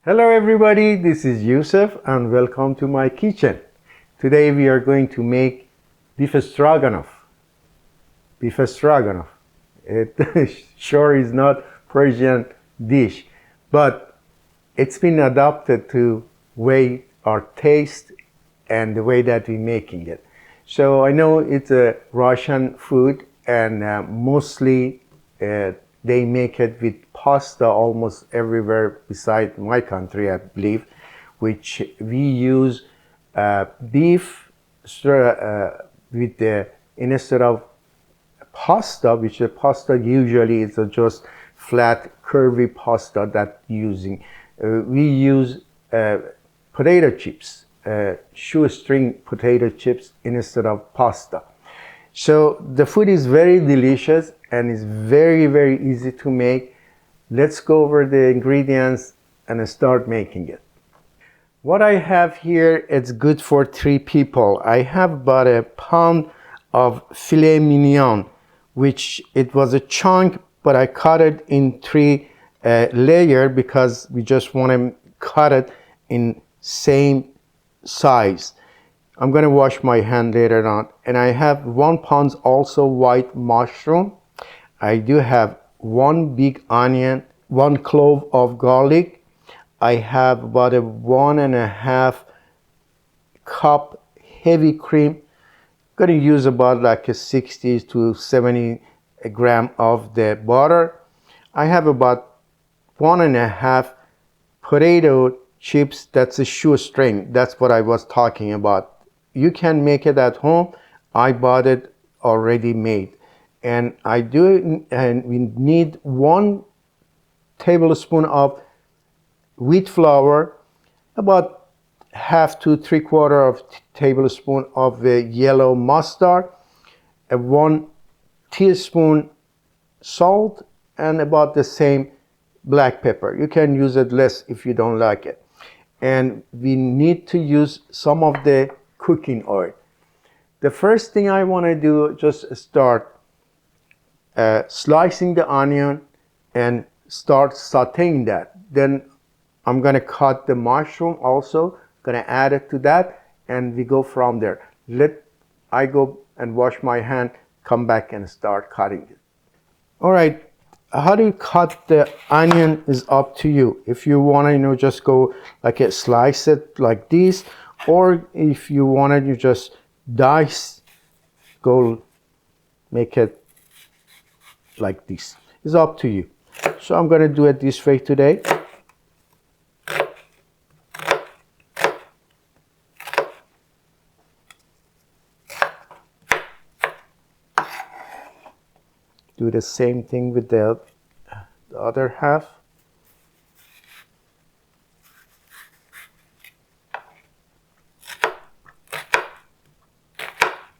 Hello everybody, this is Yousef and welcome to my kitchen. Today we are going to make beef stroganoff. Beef stroganoff. It sure is not Persian dish, but it's been adapted to way our taste and the way that we're making it. So I know it's a Russian food and mostly they make it with pasta almost everywhere beside my country, I believe, which we use beef with the, instead of pasta, which the pasta usually is just flat, curvy pasta that using. We use potato chips, shoestring potato chips instead of pasta. So the food is very delicious and it's very, very easy to make. Let's go over the ingredients and start making it. What I have here, it's good for 3 people. I have about a pound of filet mignon, which it was a chunk, but I cut it in 3 layers because we just want to cut it in same size. I'm going to wash my hand later on. And I have 1 pound also white mushroom. I do have 1 big onion, 1 clove of garlic. I have about a 1.5 cup heavy cream. I'm going to use about like a 60 to 70 gram of the butter. I have about 1.5 potato chips. That's a shoestring. That's what I was talking about. You can make it at home. I bought it already made. And we need 1 tablespoon of wheat flour, about 1/2 to 3/4 of tablespoon of the yellow mustard, 1 teaspoon salt, and about the same black pepper. You can use it less if you don't like it. And we need to use some of the cooking oil. The first thing I want to do, just start slicing the onion and start sauteing that. Then I'm going to cut the mushroom also, going to add it to that, and we go from there. I go and wash my hand, come back and start cutting it. All right, how do you cut the onion is up to you. If you want to, just go like a slice it like this, or if you want it, you just dice, go make it like this. It's up to you. So I'm going to do it this way today. Do the same thing with the other half.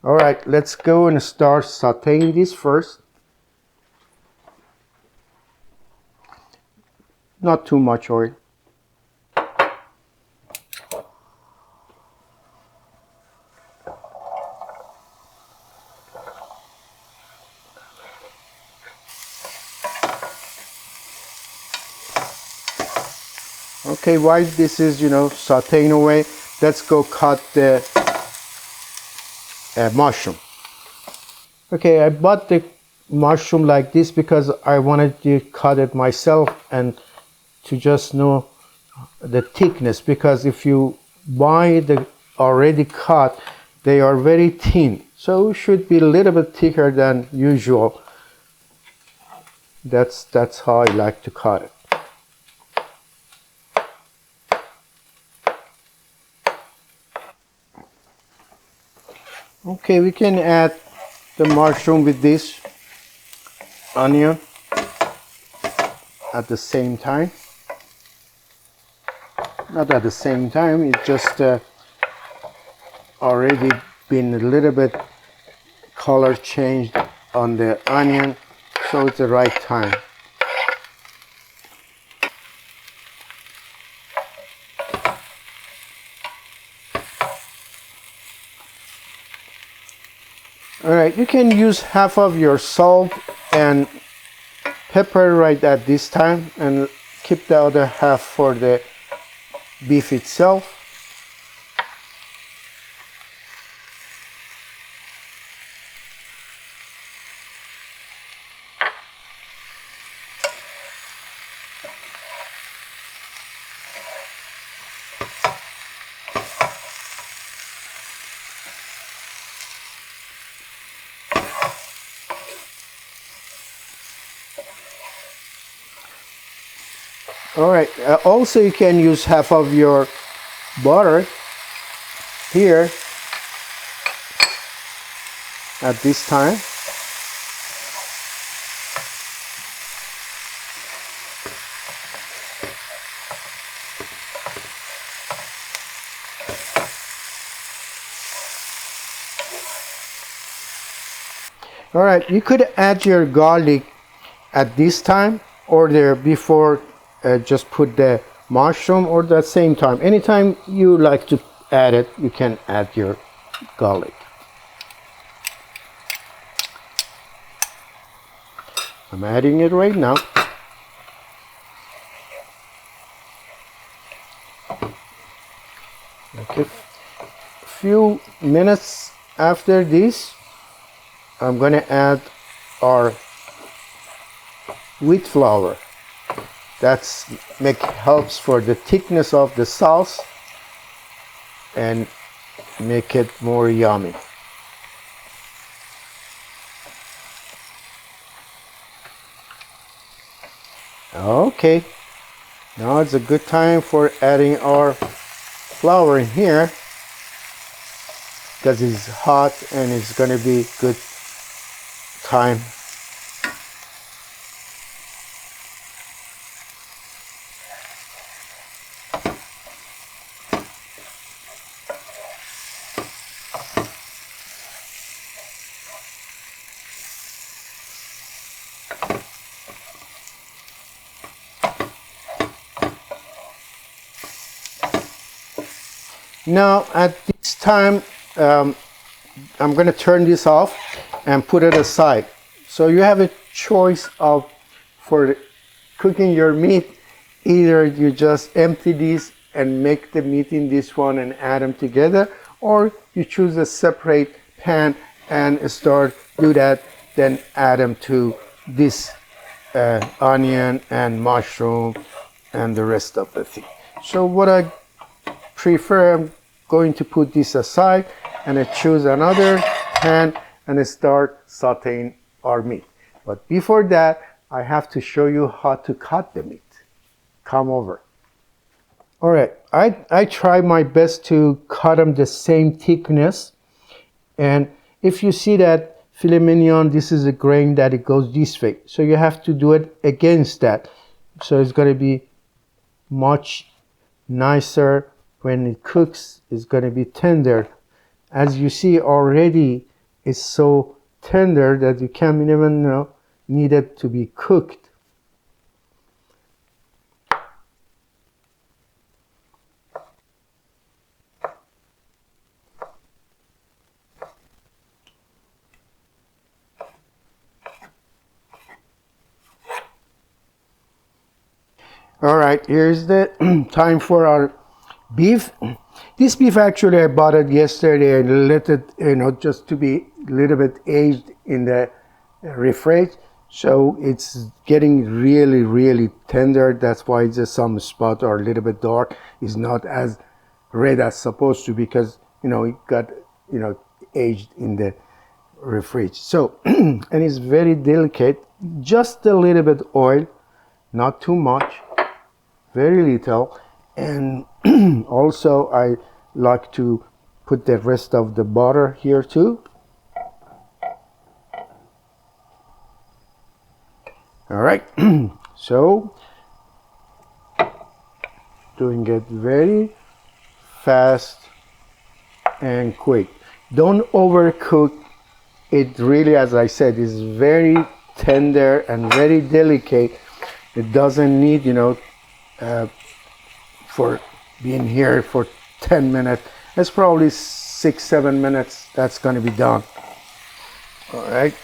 All right, let's go and start sauteing this first. Not too much oil. Okay, while this is, sauteing away, let's go cut the mushroom. Okay, I bought the mushroom like this because I wanted to cut it myself and to just know the thickness, because if you buy the already cut, they are very thin, so it should be a little bit thicker than usual. That's how I like to cut it. Okay, we can add the mushroom with this onion at the same time. Not at the same time, it just already been a little bit color changed on the onion, so it's the right time. All right, you can use half of your salt and pepper right at this time and keep the other half for the beef itself. All right, also you can use half of your butter here at this time. All right, you could add your garlic at this time or there before. Just put the mushroom or the same time. Anytime you like to add it, you can add your garlic. I'm adding it right now. Okay. A few minutes after this, I'm going to add our wheat flour. Helps for the thickness of the sauce and make it more yummy. Okay, now it's a good time for adding our flour in here because it's hot and it's going to be good time. Now at this time, I'm going to turn this off and put it aside. So you have a choice of for cooking your meat. Either you just empty this and make the meat in this one and add them together, or you choose a separate pan and do that, then add them to this onion and mushroom and the rest of the thing. So what I prefer, I'm going to put this aside and I choose another pan and I start sauteing our meat. But before that, I have to show you how to cut the meat. Come over. All right, I try my best to cut them the same thickness. And if you see that filet mignon, this is a grain that it goes this way. So you have to do it against that. So it's going to be much nicer. When it cooks, it's going to be tender. As you see already, it's so tender that you can't even need it to be cooked. All right, here's the time for our beef. This beef actually I bought it yesterday and let it, just to be a little bit aged in the refrige. So it's getting really, really tender. That's why it's some spot are a little bit dark. It's not as red as supposed to because, it got, aged in the refrige. So, and it's very delicate. Just a little bit oil, not too much, very little. And also I like to put the rest of the butter here too. All right, so doing it very fast and quick. Don't overcook it. Really, as I said, is very tender and very delicate. It doesn't need, for being here for 10 minutes. It's probably 6-7 minutes. That's going to be done. All right.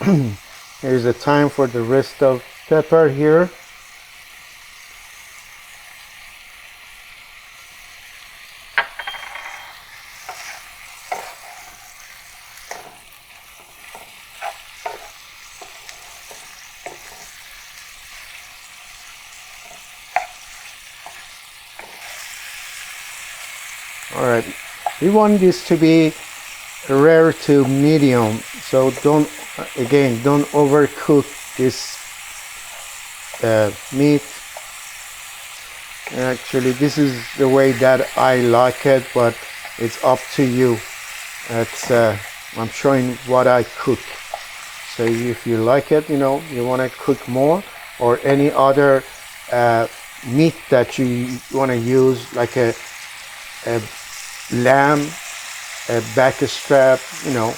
Here's the time for the rest of pepper here. All right, we want this to be rare to medium, so don't overcook this meat. Actually, this is the way that I like it, but it's up to you. I'm showing what I cook. So if you like it, you know, you want to cook more, or any other meat that you want to use, like a lamb, a back strap, you know.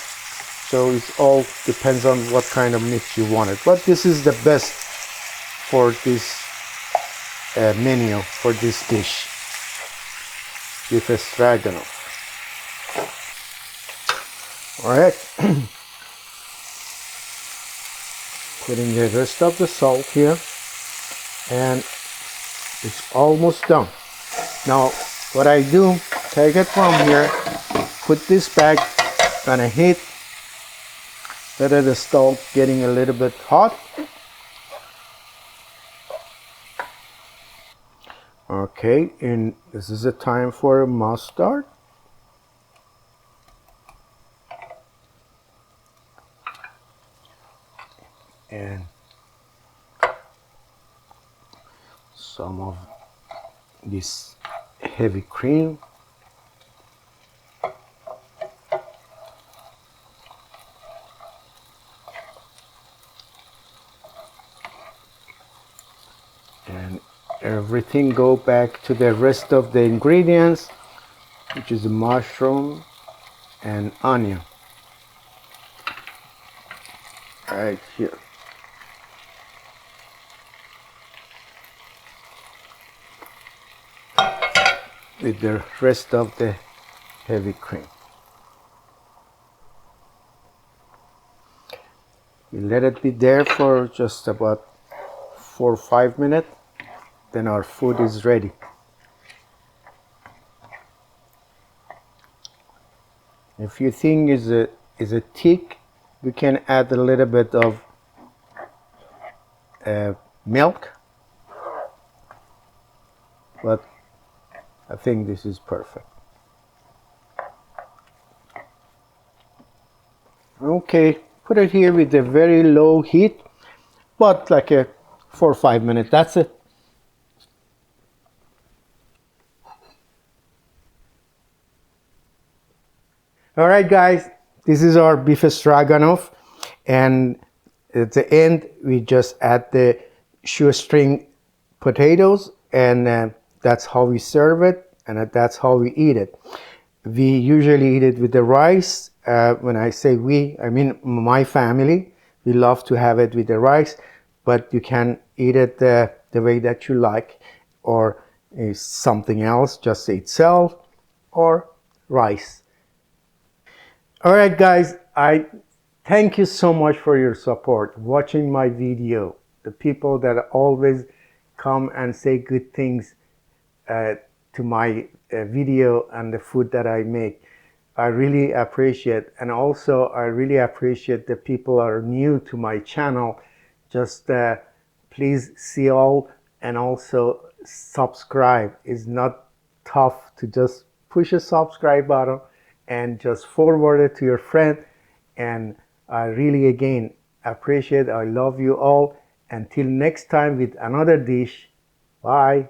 So it all depends on what kind of meat you wanted. But this is the best for this menu, for this dish, beef stroganoff. All right, putting the rest of the salt here, and it's almost done. Now, what I do, take it from here, put this back on a heat, let it start getting a little bit hot. Okay, and this is the time for mustard. And some of this heavy cream. And everything go back to the rest of the ingredients, which is the mushroom and onion. Right here. With the rest of the heavy cream. We let it be there for just about 4 or 5 minutes, then our food is ready. If you think is a thick, you can add a little bit of milk, but I think this is perfect. Okay, put it here with a very low heat, but like a 4 or 5 minutes, that's it. All right, guys, this is our beef stroganoff, and at the end we just add the shoestring potatoes, and that's how we serve it, and that's how we eat it. We usually eat it with the rice. When I say we, I mean my family. We love to have it with the rice, but you can eat it the way that you like, or something else, just itself, or rice. All right, guys, I thank you so much for your support, watching my video, the people that always come and say good things to my video and the food that I make. I really appreciate, and also I really appreciate the people are new to my channel. Just please see all, and also subscribe. It's not tough to just push a subscribe button and just forward it to your friend. And I really again appreciate, I love you all. Until next time with another dish, bye.